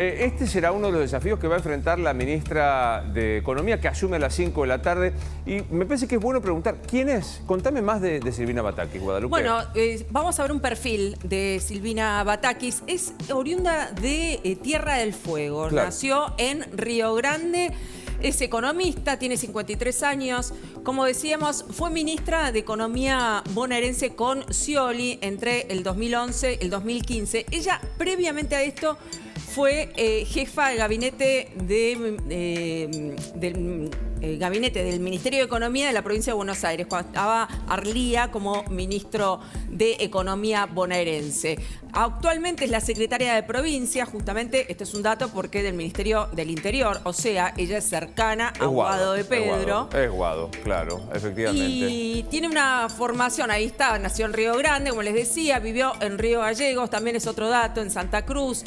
Este será uno de los desafíos que va a enfrentar la ministra de Economía, que asume a las 5 de la tarde. Y me parece que es bueno preguntar, ¿quién es? Contame más de Silvina Batakis, Guadalupe. Bueno, vamos a ver un perfil de Silvina Batakis. Es oriunda de Tierra del Fuego. Claro. Nació en Río Grande. Es economista, tiene 53 años. Como decíamos, fue ministra de Economía bonaerense con Scioli entre el 2011 y el 2015. Ella, previamente a esto, fue jefa de gabinete del Ministerio de Economía de la provincia de Buenos Aires, cuando estaba Arlía como ministro de Economía bonaerense. Actualmente es la secretaria de provincia, justamente, este es un dato porque del Ministerio del Interior, o sea, ella es cercana a Guado de Pedro. Es Guado, claro, efectivamente. Y tiene una formación, ahí está, nació en Río Grande, como les decía, vivió en Río Gallegos, también es otro dato, en Santa Cruz.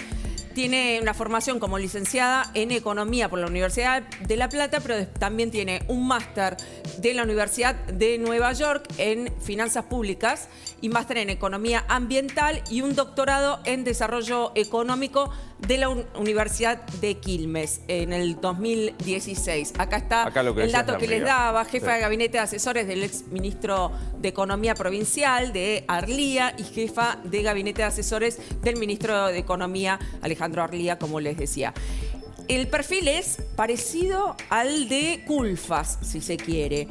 Tiene una formación como licenciada en Economía por la Universidad de La Plata, pero también tiene un máster de la Universidad de Nueva York en Finanzas Públicas y máster en Economía Ambiental y un doctorado en Desarrollo Económico de la Universidad de Quilmes en el 2016. Acá está el dato que les daba, jefa de gabinete de asesores del ex ministro de Economía provincial de Arlía y jefa de gabinete de asesores del ministro de Economía Alejandro Arlía, como les decía. El perfil es parecido al de Culfas, si se quiere.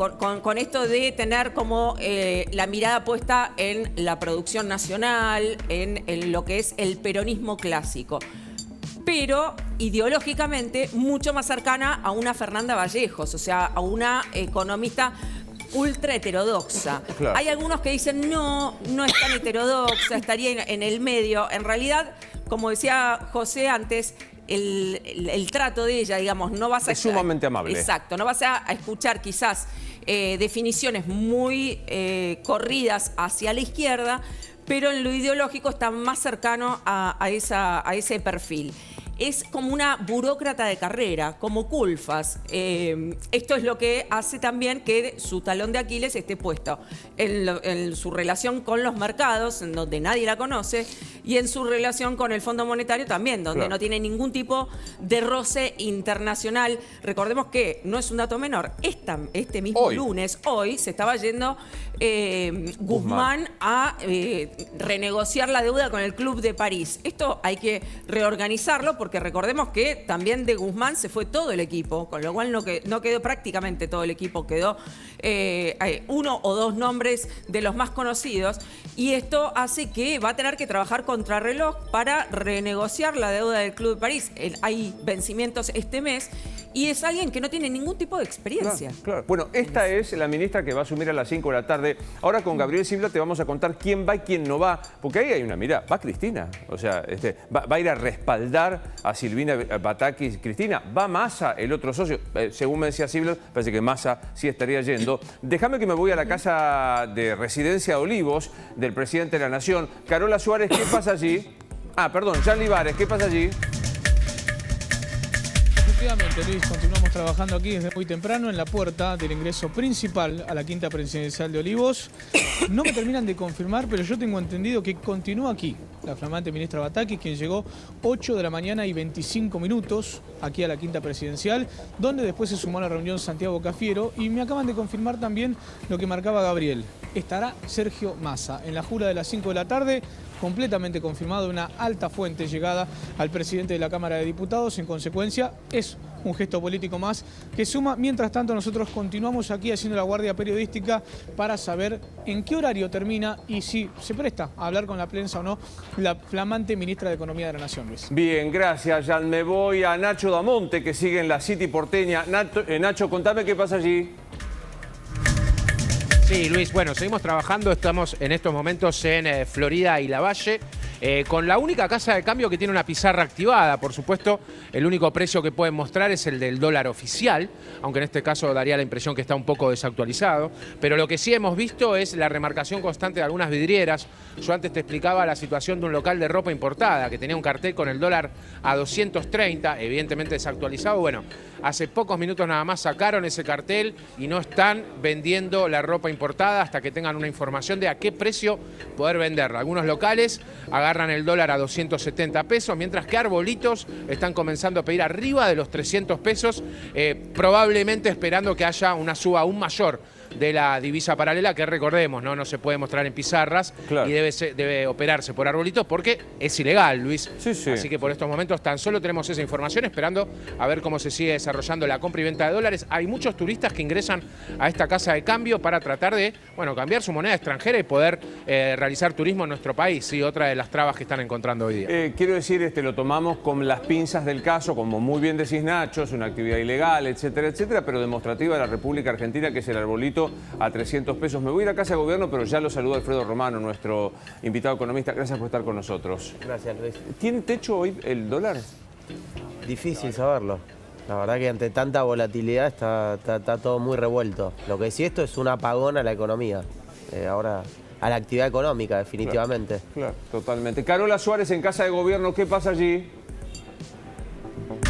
Con esto de tener como la mirada puesta en la producción nacional, en lo que es el peronismo clásico, pero ideológicamente mucho más cercana a una Fernanda Vallejos, o sea, a una economista ultra heterodoxa. Claro. Hay algunos que dicen no es tan heterodoxa, estaría en el medio. En realidad, como decía José antes, el trato de ella, digamos, no vas a... Es sumamente amable. Exacto, no vas a escuchar quizás definiciones muy corridas hacia la izquierda, pero en lo ideológico está más cercano a ese perfil. Es como una burócrata de carrera, como Culfas. Esto es lo que hace también que su talón de Aquiles esté puesto en su relación con los mercados, en donde nadie la conoce, y en su relación con el Fondo Monetario también, donde no tiene ningún tipo de roce internacional. Recordemos que no es un dato menor. Este mismo lunes, hoy, se estaba yendo Guzmán a renegociar la deuda con el Club de París. Esto hay que reorganizarlo porque recordemos que también de Guzmán se fue todo el equipo, con lo cual no quedó prácticamente todo el equipo, quedó uno o dos nombres de los más conocidos, y esto hace que va a tener que trabajar contrarreloj para renegociar la deuda del Club de París. Hay vencimientos este mes y es alguien que no tiene ningún tipo de experiencia. Claro. Bueno, esta es la ministra que va a asumir a las 5 de la tarde. Ahora con Gabriel Silva te vamos a contar quién va y quién no va, porque ahí hay una mirada. Va Cristina, o sea, va a ir a respaldar a Silvina Batakis. Cristina, va Massa, el otro socio. Según me decía Silva, parece que Massa sí estaría yendo. Déjame que me voy a la casa de residencia de Olivos del presidente de la Nación. Carola Suárez, ¿qué pasa allí? Perdón, Charly Bares, ¿qué pasa allí? Efectivamente, Luis, continuamos trabajando aquí desde muy temprano en la puerta del ingreso principal a la quinta presidencial de Olivos. No me terminan de confirmar, pero yo tengo entendido que continúa aquí la flamante ministra Batakis, quien llegó 8 de la mañana y 25 minutos aquí a la quinta presidencial, donde después se sumó a la reunión Santiago Cafiero, y me acaban de confirmar también lo que marcaba Gabriel. Estará Sergio Massa en la jura de las 5 de la tarde, completamente confirmado, una alta fuente llegada al presidente de la Cámara de Diputados. En consecuencia, es un gesto político más que suma. Mientras tanto, nosotros continuamos aquí haciendo la guardia periodística para saber en qué horario termina y si se presta a hablar con la prensa o no la flamante ministra de Economía de la Nación, Luis. Bien, gracias. Ya me voy a Nacho Damonte, que sigue en la City porteña. Nacho, contame qué pasa allí. Sí, Luis, bueno, seguimos trabajando, estamos en estos momentos en Florida y Lavalle, con la única casa de cambio que tiene una pizarra activada. Por supuesto, el único precio que pueden mostrar es el del dólar oficial, aunque en este caso daría la impresión que está un poco desactualizado. Pero lo que sí hemos visto es la remarcación constante de algunas vidrieras. Yo antes te explicaba la situación de un local de ropa importada que tenía un cartel con el dólar a 230, evidentemente desactualizado. Bueno, hace pocos minutos nada más sacaron ese cartel y no están vendiendo la ropa importada hasta que tengan una información de a qué precio poder venderla. Algunos locales agarraron agarran el dólar a 270 pesos, mientras que arbolitos están comenzando a pedir arriba de los 300 pesos, probablemente esperando que haya una suba aún mayor de la divisa paralela, que recordemos, no se puede mostrar en pizarras, claro, y debe operarse por arbolitos porque es ilegal, Luis. Sí, sí. Así que por estos momentos tan solo tenemos esa información, esperando a ver cómo se sigue desarrollando la compra y venta de dólares. Hay muchos turistas que ingresan a esta casa de cambio para tratar de, cambiar su moneda extranjera y poder realizar turismo en nuestro país. Sí, otra de las trabas que están encontrando hoy día. Quiero decir, lo tomamos con las pinzas del caso, como muy bien decís, Nacho, es una actividad ilegal, etcétera, etcétera, pero demostrativa de la República Argentina, que es el arbolito a 300 pesos. Me voy a ir a Casa de Gobierno, pero ya lo saluda Alfredo Romano, nuestro invitado economista. Gracias por estar con nosotros. Gracias, Luis. ¿Tiene techo hoy el dólar? Difícil saberlo. La verdad que ante tanta volatilidad está todo muy revuelto. Lo que sí, esto es un apagón a la economía. Ahora, a la actividad económica, definitivamente. Claro, totalmente. Carola Suárez en Casa de Gobierno, ¿qué pasa allí?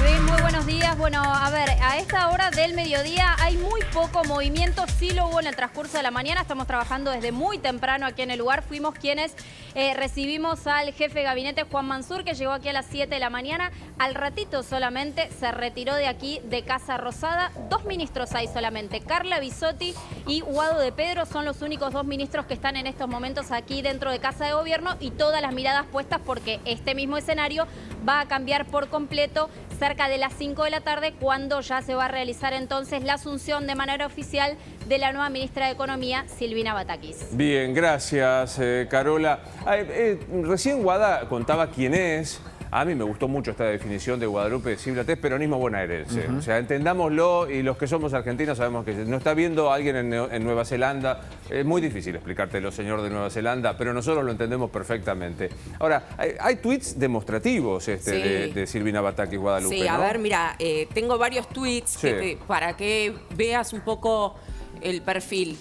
Luis, muy buenos días. Bueno, a ver, a esta hora del mediodía hay muy poco movimiento. Sí lo hubo en el transcurso de la mañana. Estamos trabajando desde muy temprano aquí en el lugar. Fuimos quienes recibimos al jefe de gabinete, Juan Mansur, que llegó aquí a las 7 de la mañana. Al ratito solamente se retiró de aquí, de Casa Rosada. 2 ministros hay solamente. Carla Bisotti y Guado de Pedro son los únicos 2 ministros que están en estos momentos aquí dentro de Casa de Gobierno, y todas las miradas puestas porque este mismo escenario va a cambiar por completo cerca de las 5 de la tarde, cuando ya se va a realizar entonces la asunción de manera oficial de la nueva ministra de Economía, Silvina Batakis. Bien, gracias, Carola. Recién Guada contaba quién es. A mí me gustó mucho esta definición de Guadalupe Ziblatt, es peronismo bonaerense. O sea, entendámoslo, y los que somos argentinos sabemos que no está viendo a alguien en Nueva Zelanda. Es muy difícil explicártelo, señor de Nueva Zelanda, pero nosotros lo entendemos perfectamente. Ahora, hay tweets demostrativos Sí. de Silvina Batakis Guadalupe, Sí, ¿no? a ver, mira, tengo varios tweets Sí. para que veas un poco el perfil.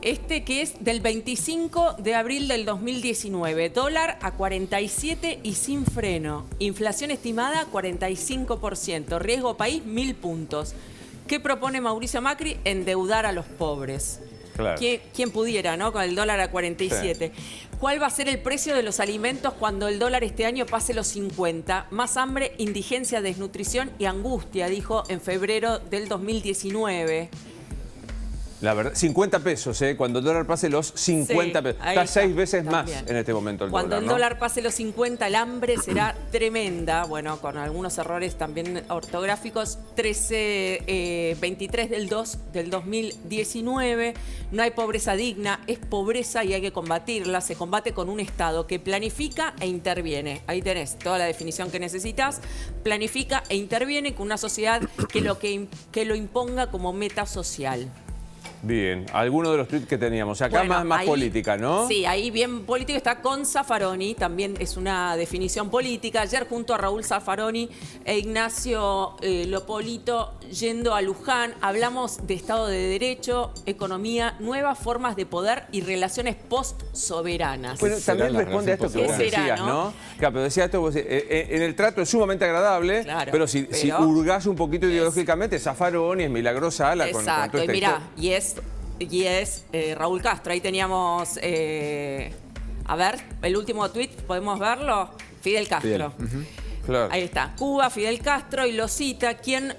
Este que es del 25 de abril del 2019. Dólar a 47 y sin freno. Inflación estimada 45%. Riesgo país 1000 puntos. ¿Qué propone Mauricio Macri? Endeudar a los pobres. Claro. ¿Quién pudiera, no? Con el dólar a 47. Sí. ¿Cuál va a ser el precio de los alimentos cuando el dólar este año pase los 50? Más hambre, indigencia, desnutrición y angustia, dijo en febrero del 2019. La verdad, 50 pesos, cuando el dólar pase los 50 pesos. Está 6 veces también más en este momento el cuando dólar, el dólar pase los 50, el hambre será tremenda. Bueno, con algunos errores también ortográficos. 23 del 2 del 2019. No hay pobreza digna, es pobreza y hay que combatirla. Se combate con un Estado que planifica e interviene. Ahí tenés toda la definición que necesitas. Planifica e interviene con una sociedad que lo imponga como meta social. Bien, alguno de los tweets que teníamos. Acá bueno, más ahí, política, ¿no? Sí, ahí bien político está con Zaffaroni, también es una definición política. Ayer junto a Raúl Zaffaroni e Ignacio Lopolito yendo a Luján, hablamos de Estado de Derecho, economía, nuevas formas de poder y relaciones post-soberanas. Bueno, también responde a esto que vos decías, ¿no? Claro, pero decía esto, en el trato es sumamente agradable, claro, pero si hurgás un poquito ideológicamente, Zaffaroni es milagrosa ala con exacto, toda esta y mirá, historia. y es Raúl Castro. Ahí teníamos, a ver, el último tuit, ¿podemos verlo? Fidel Castro. Claro. Ahí está, Cuba, Fidel Castro, y lo cita: quien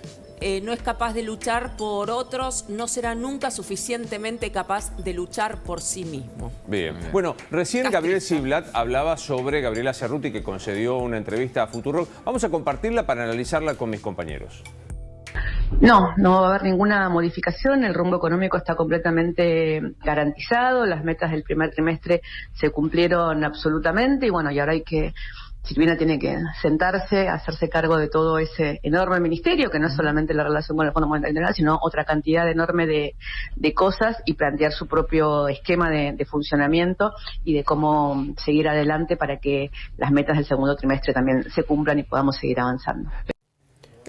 no es capaz de luchar por otros no será nunca suficientemente capaz de luchar por sí mismo. Bien. Bueno, recién Gabriel Ziblatt hablaba sobre Gabriela Cerruti, que concedió una entrevista a Futurock. Vamos a compartirla para analizarla con mis compañeros. No va a haber ninguna modificación, el rumbo económico está completamente garantizado, las metas del primer trimestre se cumplieron absolutamente, y bueno, y ahora Silvina tiene que sentarse, hacerse cargo de todo ese enorme ministerio, que no es solamente la relación con el Fondo Monetario Internacional, sino otra cantidad enorme de cosas, y plantear su propio esquema de funcionamiento y de cómo seguir adelante para que las metas del segundo trimestre también se cumplan y podamos seguir avanzando.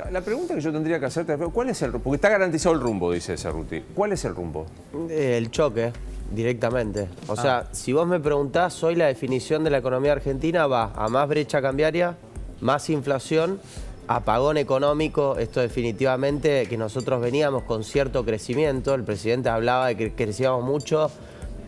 La pregunta que yo tendría que hacerte, ¿cuál es el rumbo? Porque está garantizado el rumbo, dice Cerruti. ¿Cuál es el rumbo? El choque, directamente. O sea, si vos me preguntás, hoy la definición de la economía argentina va a más brecha cambiaria, más inflación, apagón económico. Esto definitivamente, que nosotros veníamos con cierto crecimiento. El presidente hablaba de que crecíamos mucho.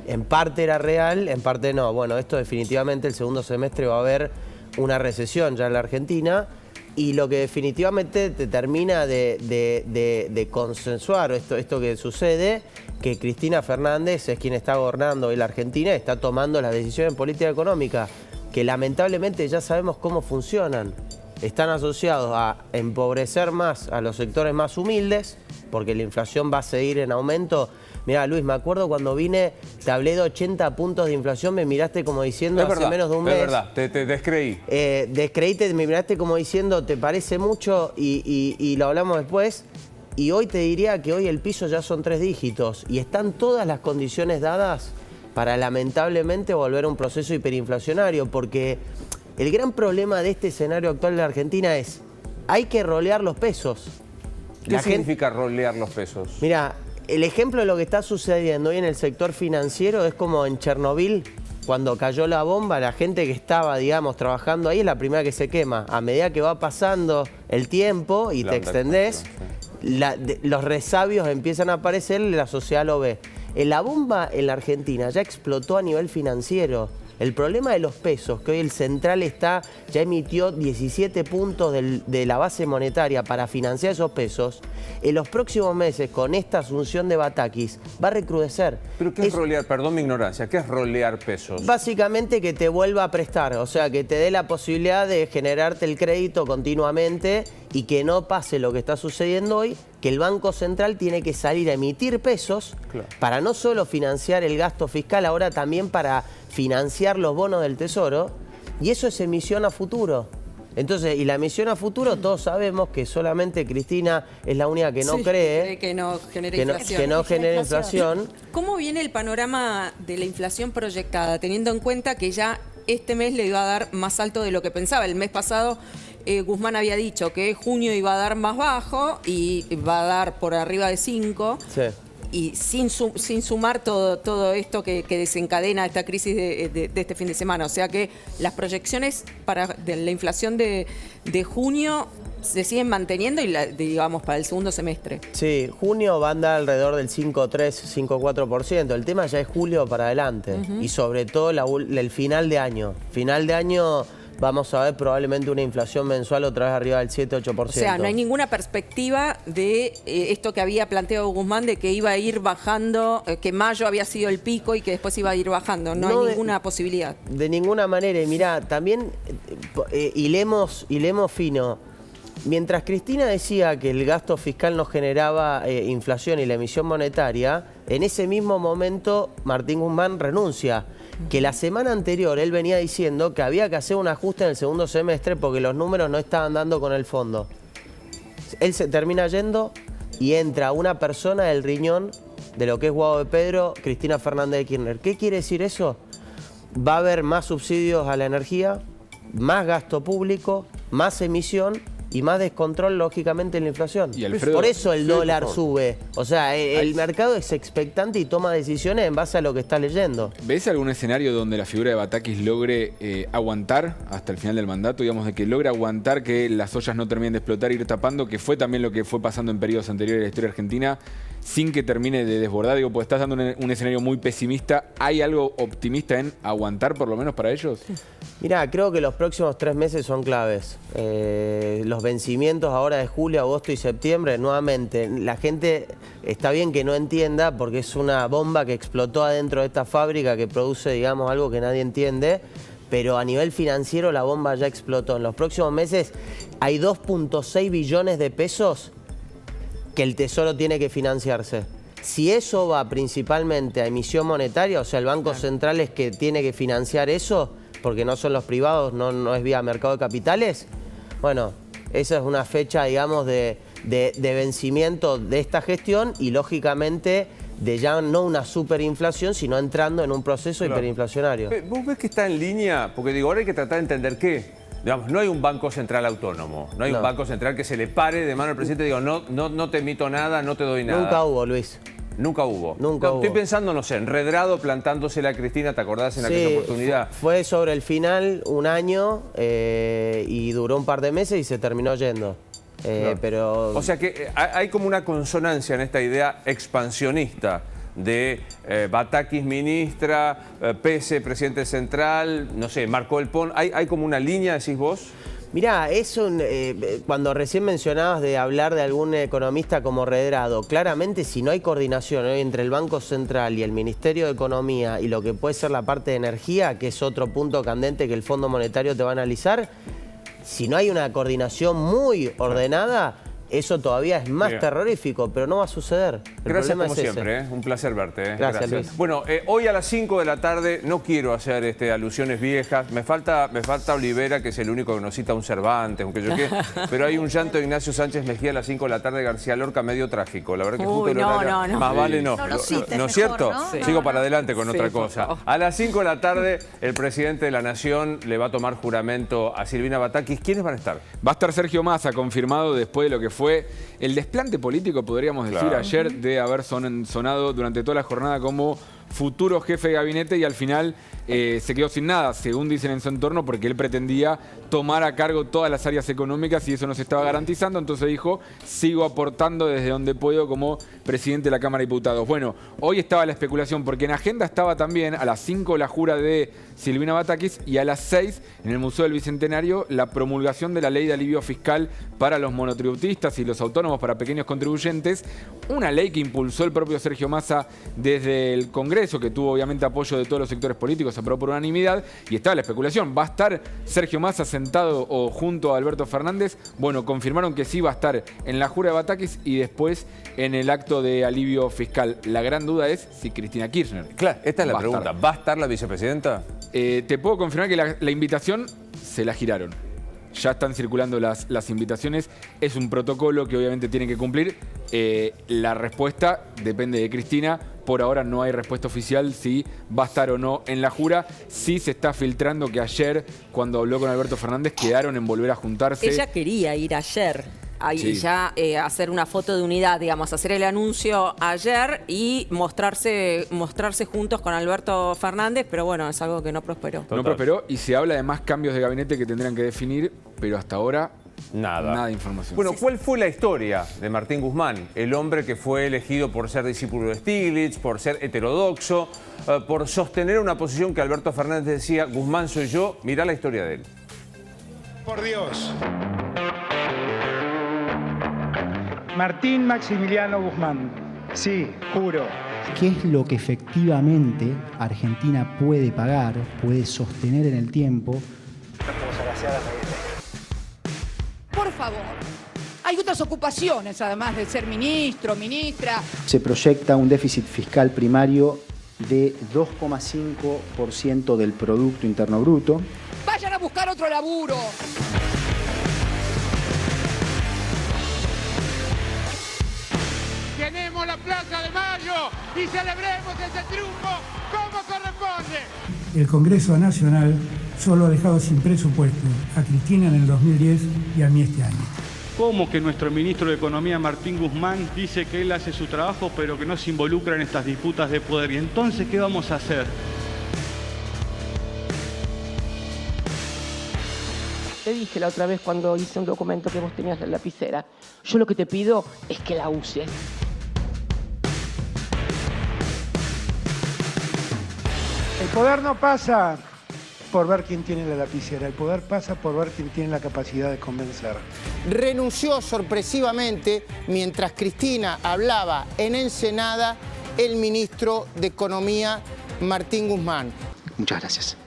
en parte era real, en parte no. Bueno, esto definitivamente el segundo semestre va a haber una recesión ya en la Argentina, y lo que definitivamente te termina de consensuar esto que sucede, que Cristina Fernández es quien está gobernando hoy la Argentina y está tomando las decisiones en política económica, que lamentablemente ya sabemos cómo funcionan. Están asociados a empobrecer más a los sectores más humildes, porque la inflación va a seguir en aumento. Mirá, Luis, me acuerdo cuando vine, te hablé de 80 puntos de inflación, me miraste como diciendo hace menos de un mes. Es verdad, te descreí. Descreíste, me miraste como diciendo, ¿te parece mucho? Y lo hablamos después. Y hoy te diría que hoy el piso ya son 3 dígitos y están todas las condiciones dadas para lamentablemente volver a un proceso hiperinflacionario, porque el gran problema de este escenario actual de la Argentina es, hay que rolear los pesos. ¿Qué significa rolear los pesos? Mira, el ejemplo de lo que está sucediendo hoy en el sector financiero es como en Chernobyl, cuando cayó la bomba, la gente que estaba, digamos, trabajando ahí es la primera que se quema. A medida que va pasando el tiempo y te extendés, los resabios empiezan a aparecer y la sociedad lo ve. La bomba en la Argentina ya explotó a nivel financiero. El problema de los pesos, que hoy el central ya emitió 17 puntos de la base monetaria para financiar esos pesos, en los próximos meses, con esta asunción de Batakis, va a recrudecer. ¿Pero qué es rolear? Perdón mi ignorancia, ¿qué es rolear pesos? Básicamente que te vuelva a prestar, o sea, que te dé la posibilidad de generarte el crédito continuamente y que no pase lo que está sucediendo hoy, que el Banco Central tiene que salir a emitir pesos para no solo financiar el gasto fiscal, ahora también para financiar los bonos del Tesoro, y eso es emisión a futuro. Entonces, y la emisión a futuro, todos sabemos que solamente Cristina es la única que no cree que no genere inflación. Que no genere inflación. ¿Cómo viene el panorama de la inflación proyectada, teniendo en cuenta que ya este mes le iba a dar más alto de lo que pensaba? El mes pasado Guzmán había dicho que junio iba a dar más bajo y va a dar por arriba de 5. Sí. Y sin sumar todo esto que desencadena esta crisis de este fin de semana. O sea que las proyecciones de la inflación de junio se siguen manteniendo y digamos para el segundo semestre. Sí, junio va a andar alrededor del 5,3, 5,4%. El tema ya es julio para adelante. Y sobre todo el final de año. Final de año vamos a ver probablemente una inflación mensual otra vez arriba del 7-8%. O sea, no hay ninguna perspectiva de esto que había planteado Guzmán de que iba a ir bajando, que mayo había sido el pico y que después iba a ir bajando. No hay ninguna posibilidad. De ninguna manera. Y mirá, también hilemos fino. Mientras Cristina decía que el gasto fiscal no generaba inflación y la emisión monetaria, en ese mismo momento Martín Guzmán renuncia. Que la semana anterior él venía diciendo que había que hacer un ajuste en el segundo semestre porque los números no estaban dando con el fondo. Él se termina yendo y entra una persona del riñón de lo que es Guado de Pedro, Cristina Fernández de Kirchner. ¿Qué quiere decir eso? Va a haber más subsidios a la energía, más gasto público, más emisión y más descontrol, lógicamente, en la inflación. Y Alfredo, por eso el dólar sube. O sea, el mercado es expectante y toma decisiones en base a lo que está leyendo. ¿Ves algún escenario donde la figura de Batakis logre aguantar hasta el final del mandato? Digamos, de que logre aguantar que las ollas no terminen de explotar e ir tapando, que fue también lo que fue pasando en periodos anteriores de la historia argentina, sin que termine de desbordar. Digo, pues estás dando un escenario muy pesimista. ¿Hay algo optimista en aguantar, por lo menos, para ellos? Mirá, creo que los próximos 3 meses son claves. Los vencimientos ahora de julio, agosto y septiembre, nuevamente, la gente está bien que no entienda porque es una bomba que explotó adentro de esta fábrica que produce, digamos, algo que nadie entiende, pero a nivel financiero la bomba ya explotó. En los próximos meses hay 2.6 billones de pesos que el Tesoro tiene que financiarse. Si eso va principalmente a emisión monetaria, o sea, el Banco Central es que tiene que financiar eso, porque no son los privados, no es vía mercado de capitales, bueno, esa es una fecha, digamos, de vencimiento de esta gestión y, lógicamente, de ya no una superinflación, sino entrando en un proceso hiperinflacionario. ¿Vos ves que está en línea? Porque digo, ahora hay que tratar de entender qué. Digamos, no hay un banco central autónomo, no hay un banco central que se le pare de mano al presidente y diga, no te emito nada, no te doy nada. Nunca hubo, Luis. Nunca hubo. Nunca hubo. Estoy pensando, no sé, Enredrado plantándosela a Cristina, ¿te acordás en aquella oportunidad? Fue sobre el final un año y duró un par de meses y se terminó yendo. Pero... O sea que hay como una consonancia en esta idea expansionista de Batakis ministra, Pese presidente central, no sé, Marco Del Pon. ¿Hay como una línea, decís vos? Mirá, cuando recién mencionabas de hablar de algún economista como Redrado, claramente si no hay coordinación hoy entre el Banco Central y el Ministerio de Economía y lo que puede ser la parte de energía, que es otro punto candente que el Fondo Monetario te va a analizar, si no hay una coordinación muy ordenada, eso todavía es más terrorífico, pero no va a suceder. Gracias como siempre, un placer verte. Gracias, Luis. Bueno, hoy a las 5 de la tarde, no quiero hacer alusiones viejas, me falta Olivera, que es el único que nos cita un Cervantes, aunque yo qué, pero hay un llanto de Ignacio Sánchez Mejía a las 5 de la tarde, García Lorca, medio trágico. La verdad que justo no. Más vale no. No cites, ¿No es cierto? mejor, ¿no? Sí. Sigo para adelante con otra cosa. A las 5 de la tarde, el presidente de la Nación le va a tomar juramento a Silvina Batakis. ¿Quiénes van a estar? Va a estar Sergio Massa, confirmado después de lo que fue el desplante político, podríamos decir, ayer, de haber sonado durante toda la jornada como futuro jefe de gabinete y al final se quedó sin nada, según dicen en su entorno, porque él pretendía tomar a cargo todas las áreas económicas y eso no se estaba garantizando, entonces dijo, sigo aportando desde donde puedo como presidente de la Cámara de Diputados. Bueno, hoy estaba la especulación, porque en agenda estaba también a las 5 la jura de Silvina Batakis y a las 6 en el Museo del Bicentenario la promulgación de la ley de alivio fiscal para los monotributistas y los autónomos para pequeños contribuyentes, una ley que impulsó el propio Sergio Massa desde el Congreso, que tuvo obviamente apoyo de todos los sectores políticos, se aprobó por unanimidad y estaba la especulación. ¿Va a estar Sergio Massa sentado o junto a Alberto Fernández? Bueno, confirmaron que sí va a estar en la jura de Batakis y después en el acto de alivio fiscal. La gran duda es si Cristina Kirchner. Claro, esta es la pregunta. ¿Va a estar la vicepresidenta? Te puedo confirmar que la invitación se la giraron. Ya están circulando las invitaciones. Es un protocolo que obviamente tienen que cumplir. La respuesta depende de Cristina. Por ahora no hay respuesta oficial si va a estar o no en la jura. Sí se está filtrando que ayer, cuando habló con Alberto Fernández, quedaron en volver a juntarse. Ella quería ir ayer. Sí. Ya hacer una foto de unidad, digamos, hacer el anuncio ayer y mostrarse juntos con Alberto Fernández, pero bueno, es algo que no prosperó. Total. No prosperó y se habla de más cambios de gabinete que tendrán que definir, pero hasta ahora nada de información. Bueno, ¿cuál fue la historia de Martín Guzmán? El hombre que fue elegido por ser discípulo de Stiglitz, por ser heterodoxo, por sostener una posición que Alberto Fernández decía, Guzmán soy yo. Mirá la historia de él. Por Dios. Martín Maximiliano Guzmán. Sí, juro. ¿Qué es lo que efectivamente Argentina puede pagar, puede sostener en el tiempo? Por favor. Hay otras ocupaciones, además de ser ministro, ministra. Se proyecta un déficit fiscal primario de 2,5% del Producto Interno Bruto. Vayan a buscar otro laburo. Tenemos la Plaza de Mayo y celebremos ese triunfo como corresponde. El Congreso Nacional solo ha dejado sin presupuesto a Cristina en el 2010 y a mí este año. ¿Cómo que nuestro ministro de Economía, Martín Guzmán, dice que él hace su trabajo pero que no se involucra en estas disputas de poder? ¿Y entonces qué vamos a hacer? Te dije la otra vez cuando hice un documento que vos tenías en la lapicera, yo lo que te pido es que la uses. El poder no pasa por ver quién tiene la lapicera, el poder pasa por ver quién tiene la capacidad de convencer. Renunció sorpresivamente mientras Cristina hablaba en Ensenada el ministro de Economía, Martín Guzmán. Muchas gracias.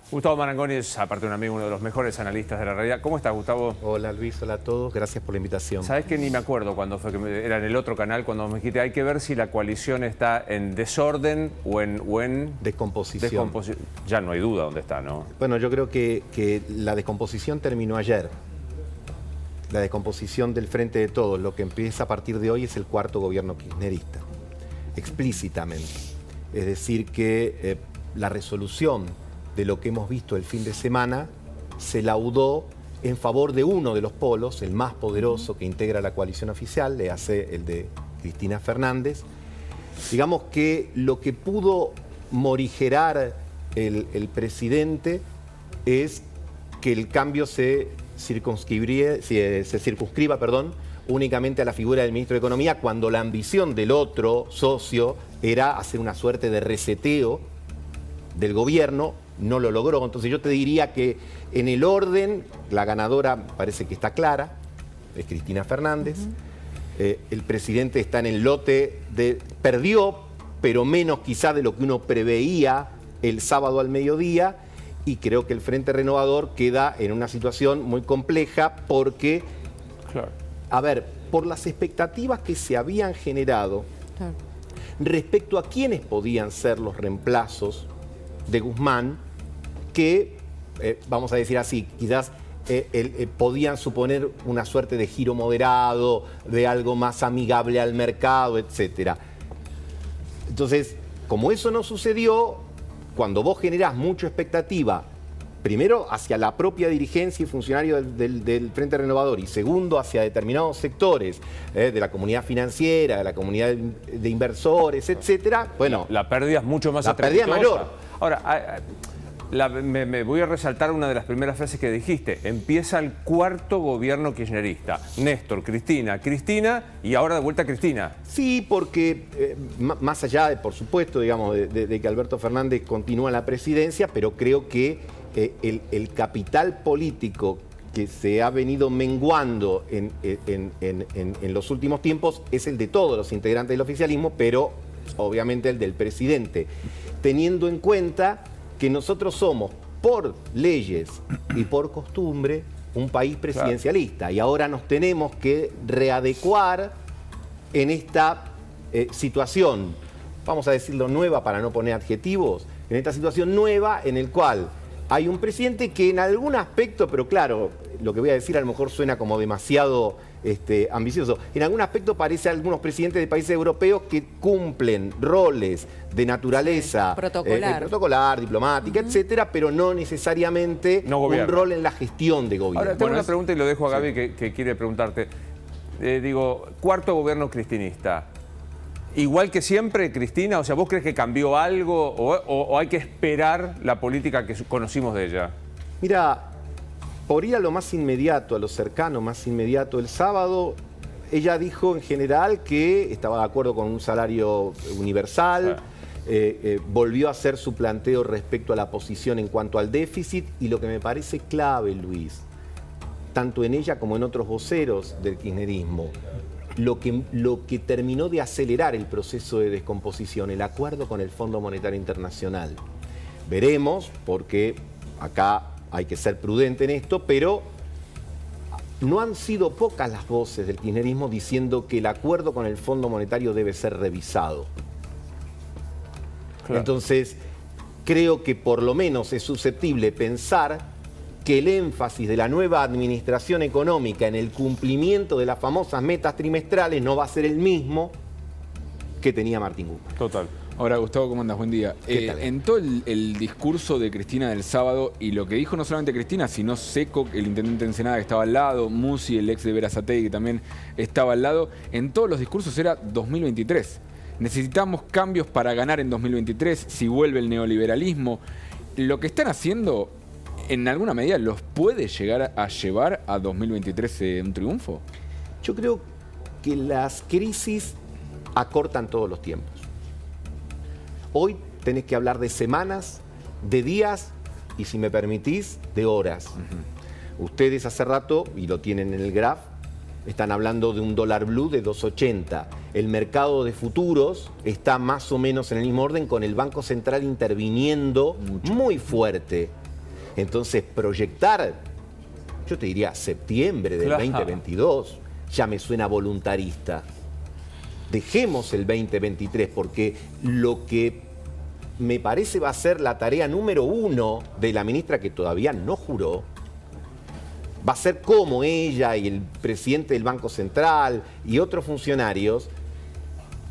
Gustavo Marangoni es, aparte de un amigo, uno de los mejores analistas de la realidad. ¿Cómo estás, Gustavo? Hola, Luis. Hola a todos. Gracias por la invitación. Sabes que ni me acuerdo cuándo fue, que era en el otro canal, cuando me dijiste, hay que ver si la coalición está en desorden o en descomposición. Ya no hay duda dónde está, ¿no? Bueno, yo creo que la descomposición terminó ayer. La descomposición del Frente de Todos. Lo que empieza a partir de hoy es el cuarto gobierno kirchnerista. Explícitamente. Es decir, que la resolución de lo que hemos visto el fin de semana se laudó en favor de uno de los polos, el más poderoso que integra la coalición oficial, le hace el de Cristina Fernández. Digamos que lo que pudo morigerar el presidente es que el cambio se circunscriba únicamente a la figura del ministro de Economía, cuando la ambición del otro socio era hacer una suerte de reseteo del gobierno, no lo logró. Entonces yo te diría que en el orden, la ganadora parece que está clara, es Cristina Fernández. El presidente está en el lote de... Perdió, pero menos quizá de lo que uno preveía el sábado al mediodía, y creo que el Frente Renovador queda en una situación muy compleja porque, a ver, por las expectativas que se habían generado respecto a quiénes podían ser los reemplazos de Guzmán, que, vamos a decir así, quizás podían suponer una suerte de giro moderado, de algo más amigable al mercado, etc. Entonces, como eso no sucedió, cuando vos generás mucha expectativa, primero hacia la propia dirigencia y funcionario del Frente Renovador, y segundo hacia determinados sectores de la comunidad financiera, de la comunidad de inversores, etcétera, bueno, la pérdida es mucho más pérdida es mayor. Ahora, me voy a resaltar una de las primeras frases que dijiste. Empieza el cuarto gobierno kirchnerista. Néstor, Cristina y ahora de vuelta Cristina. Sí, porque más allá de, por supuesto, digamos, de que Alberto Fernández continúa en la presidencia, pero creo que el capital político que se ha venido menguando en los últimos tiempos es el de todos los integrantes del oficialismo, pero obviamente el del presidente, teniendo en cuenta que nosotros somos, por leyes y por costumbre, un país presidencialista. Y ahora nos tenemos que readecuar en esta situación, vamos a decirlo nueva para no poner adjetivos, en esta situación nueva en el cual hay un presidente que en algún aspecto, pero claro, lo que voy a decir a lo mejor suena como demasiado ambicioso, en algún aspecto parece a algunos presidentes de países europeos que cumplen roles de naturaleza protocolar, diplomática, etcétera, pero no necesariamente un rol en la gestión de gobierno. Ahora tengo una pregunta y lo dejo a Gaby que quiere preguntarte. Cuarto gobierno cristinista. ¿Igual que siempre, Cristina? O sea, ¿vos crees que cambió algo o hay que esperar la política que conocimos de ella? Mira, por ir a lo más inmediato, a lo cercano, más inmediato, el sábado ella dijo en general que estaba de acuerdo con un salario universal, volvió a hacer su planteo respecto a la posición en cuanto al déficit, y lo que me parece clave, Luis, tanto en ella como en otros voceros del kirchnerismo, lo que terminó de acelerar el proceso de descomposición, el acuerdo con el Fondo Monetario Internacional. Veremos, porque acá hay que ser prudente en esto, pero no han sido pocas las voces del kirchnerismo diciendo que el acuerdo con el Fondo Monetario debe ser revisado. Entonces, creo que por lo menos es susceptible pensar que el énfasis de la nueva administración económica en el cumplimiento de las famosas metas trimestrales no va a ser el mismo que tenía Martín Guzmán. Total. Ahora, Gustavo, ¿cómo andas? Buen día. En todo el discurso de Cristina del sábado, y lo que dijo no solamente Cristina, sino Seco, el intendente de Ensenada que estaba al lado, Musi, el ex de Berazategui que también estaba al lado, en todos los discursos era 2023. Necesitamos cambios para ganar en 2023, si vuelve el neoliberalismo. Lo que están haciendo, en alguna medida, ¿los puede llegar a llevar a 2023 un triunfo? Yo creo que las crisis acortan todos los tiempos. Hoy tenés que hablar de semanas, de días y, si me permitís, de horas. Ustedes hace rato, y lo tienen en el graph, están hablando de un dólar blue de 2.80. El mercado de futuros está más o menos en el mismo orden, con el Banco Central interviniendo muy fuerte. Entonces, proyectar, yo te diría septiembre del 2022, ya me suena voluntarista. Dejemos el 2023, porque lo que me parece va a ser la tarea número 1 de la ministra, que todavía no juró, va a ser cómo ella y el presidente del Banco Central y otros funcionarios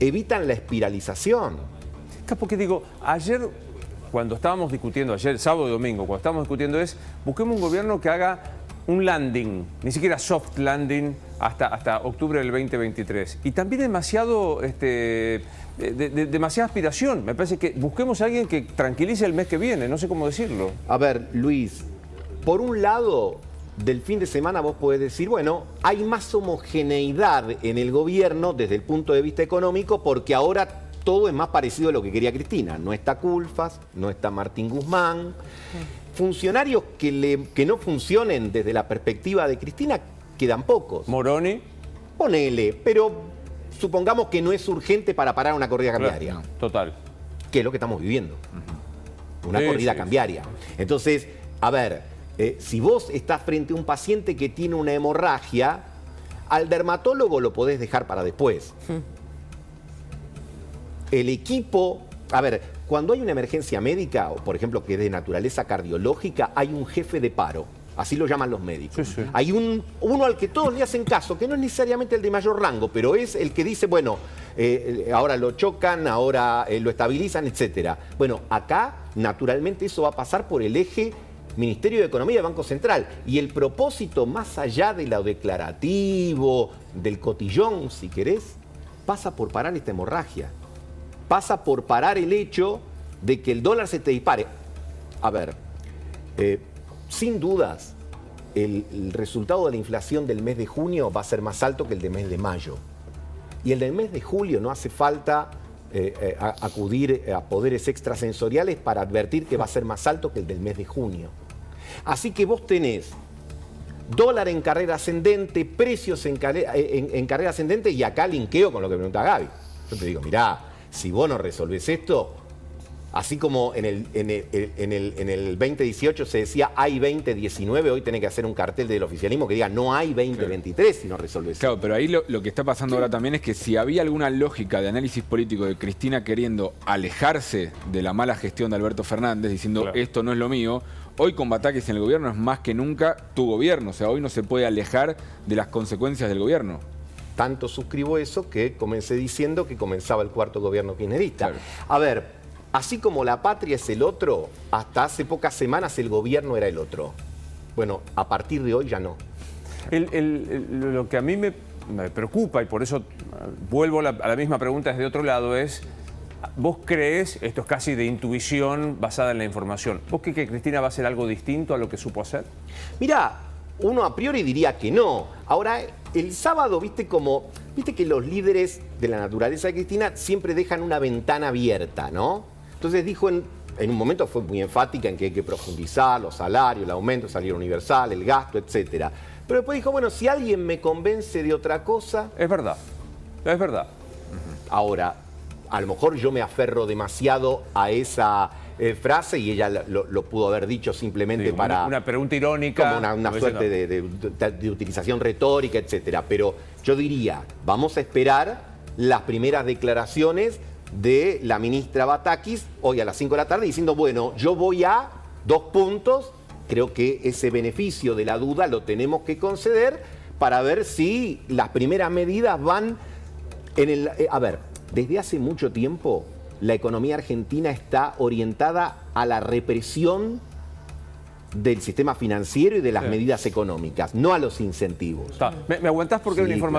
evitan la espiralización. Porque digo, ayer, cuando estábamos discutiendo, ayer, sábado y domingo, cuando estábamos discutiendo busquemos un gobierno que haga un landing, ni siquiera soft landing, hasta octubre del 2023. Y también demasiada aspiración. Me parece que busquemos a alguien que tranquilice el mes que viene, no sé cómo decirlo. A ver, Luis, por un lado, del fin de semana vos podés decir, bueno, hay más homogeneidad en el gobierno desde el punto de vista económico porque ahora todo es más parecido a lo que quería Cristina. No está Culfas, no está Martín Guzmán. Funcionarios que no funcionen desde la perspectiva de Cristina quedan pocos. ¿Moroni? Ponele, pero supongamos que no es urgente para parar una corrida cambiaria. No, total. Que es lo que estamos viviendo. Una corrida cambiaria. Entonces, a ver, si vos estás frente a un paciente que tiene una hemorragia, al dermatólogo lo podés dejar para después. El equipo, a ver, cuando hay una emergencia médica, o por ejemplo que es de naturaleza cardiológica, hay un jefe de paro. Así lo llaman los médicos. Sí. Hay uno al que todos le hacen caso, que no es necesariamente el de mayor rango, pero es el que dice, bueno, ahora lo chocan, ahora lo estabilizan, etc. Bueno, acá, naturalmente, eso va a pasar por el eje Ministerio de Economía y Banco Central. Y el propósito, más allá de lo declarativo, del cotillón, si querés, pasa por parar esta hemorragia. Pasa por parar el hecho de que el dólar se te dispare. A ver, sin dudas, el resultado de la inflación del mes de junio va a ser más alto que el del mes de mayo. Y el del mes de julio no hace falta acudir a poderes extrasensoriales para advertir que va a ser más alto que el del mes de junio. Así que vos tenés dólar en carrera ascendente, precios en carrera ascendente, y acá linkeo con lo que pregunta Gaby. Yo te digo, mirá, si vos no resolvés esto, así como en el 2018 se decía hay 2019, hoy tenés que hacer un cartel del oficialismo que diga no hay 2023 si no resolvés. Claro, pero ahí lo que está pasando ahora también es que si había alguna lógica de análisis político de Cristina queriendo alejarse de la mala gestión de Alberto Fernández, diciendo esto no es lo mío, hoy con Batakis en el gobierno es más que nunca tu gobierno. O sea, hoy no se puede alejar de las consecuencias del gobierno. Tanto suscribo eso que comencé diciendo que comenzaba el cuarto gobierno kirchnerista. Claro. A ver, así como la patria es el otro, hasta hace pocas semanas el gobierno era el otro. Bueno, a partir de hoy ya no. Lo que a mí me preocupa, y por eso vuelvo a la misma pregunta desde otro lado, es, ¿vos crees, esto es casi de intuición basada en la información, ¿vos crees que Cristina va a hacer algo distinto a lo que supo hacer? Mirá, uno a priori diría que no. Ahora, el sábado, viste que los líderes de la naturaleza de Cristina siempre dejan una ventana abierta, ¿no? Entonces dijo en un momento, fue muy enfática en que hay que profundizar los salarios, el aumento, el salario universal, el gasto, etc. Pero después dijo, bueno, si alguien me convence de otra cosa... Es verdad, es verdad. Ahora, a lo mejor yo me aferro demasiado a esa frase y ella lo pudo haber dicho simplemente para... Una pregunta irónica. Como una suerte de utilización retórica, etc. Pero yo diría, vamos a esperar las primeras declaraciones de la ministra Batakis hoy a las 5 de la tarde diciendo, bueno, yo voy a 2 puntos, creo que ese beneficio de la duda lo tenemos que conceder para ver si las primeras medidas van en el... A ver, desde hace mucho tiempo la economía argentina está orientada a la represión del sistema financiero y de las medidas económicas, no a los incentivos. ¿Me aguantás porque hay una información?